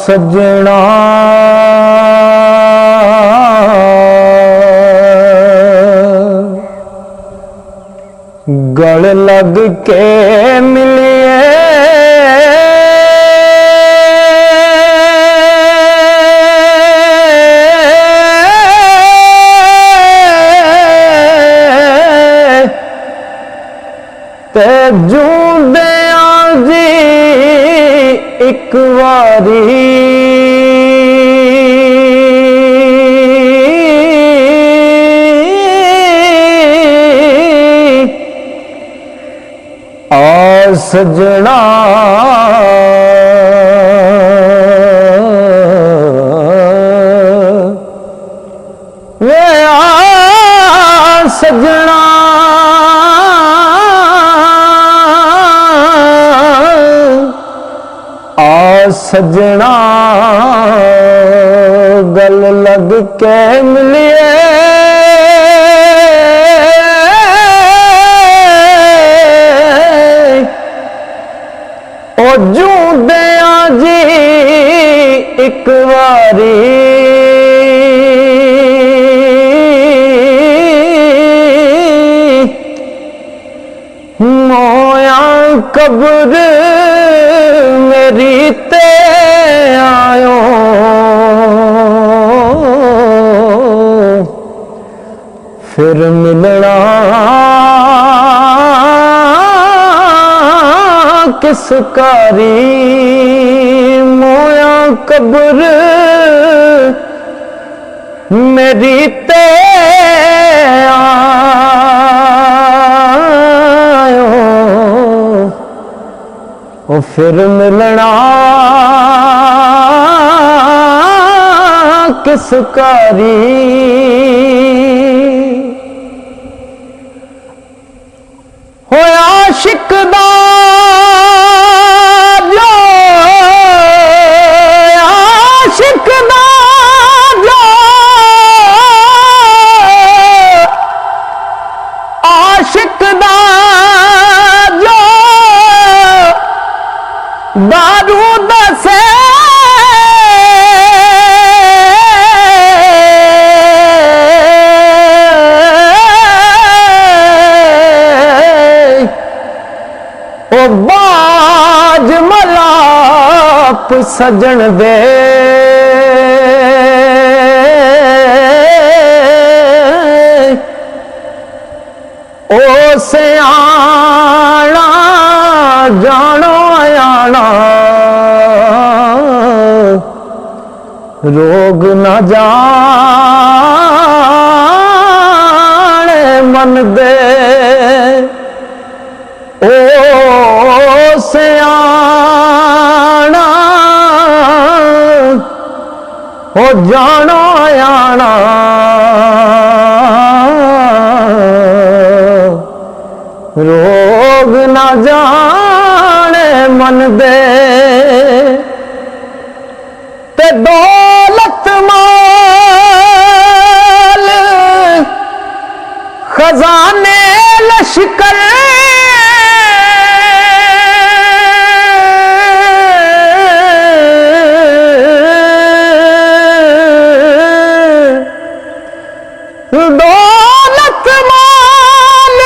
सजना गल लग के मिलिए ते जूंदे जी एक वारी आ सजना वे आ सजना सजना गल लग के मिलिए ओ जूंदे जी एक वारी मोया कब्र मेरी ते आयो फिर मिलना किस कारी मोया कब्र मेरी ते आयो ओ फिर मिलना किस कारी होया शिकदा जो आशिकदा जो आशिकदा जो दारू दसे ओ बाज मलाप सजन दे ओ सियाणा जानो आयाना रोग न जाने मन दे ओ सियाणा हो जानो आयाना रोग न जाने मन दे ते दौलत माल खजाने लश्कर दौलत माल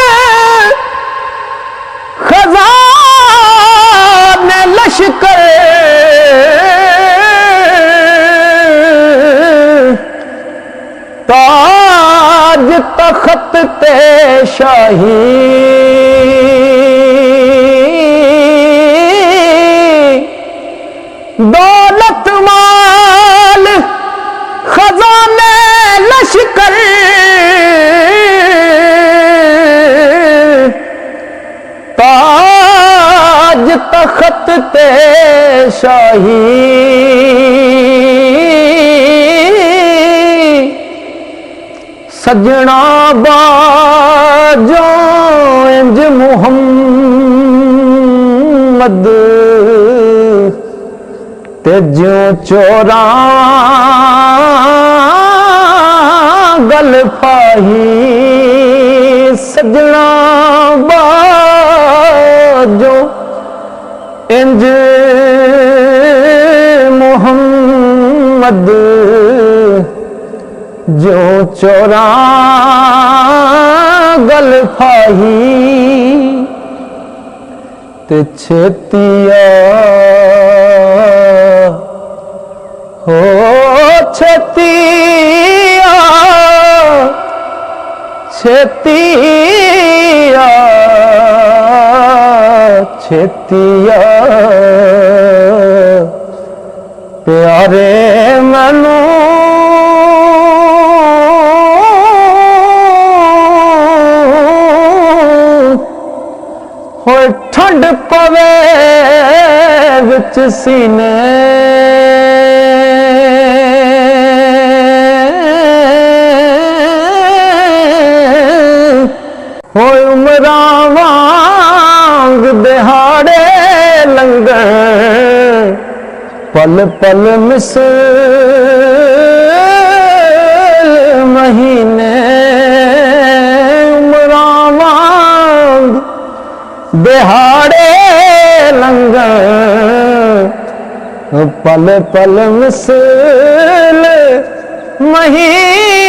खजाने लश्कर ताज तख्त ते शाही दौलत माल खजाने लश्कर ताज तख्त ते शाही सजना बाजो इंज मुहम्मद ते ज्यों चोरा गल फाही सजना बाजो इंज मुहम्मद मद जो चोरा गल फाही ते छेतिया हो छेतिया छेतिया छेतिया प्यारे मैनू होए ठंड पवे विच सीने होए उमरां वांग दिहाड़े लंघण पल पल मिसल महीने उमरां वांग दिहाड़े लंघण पल पल मिसल महीने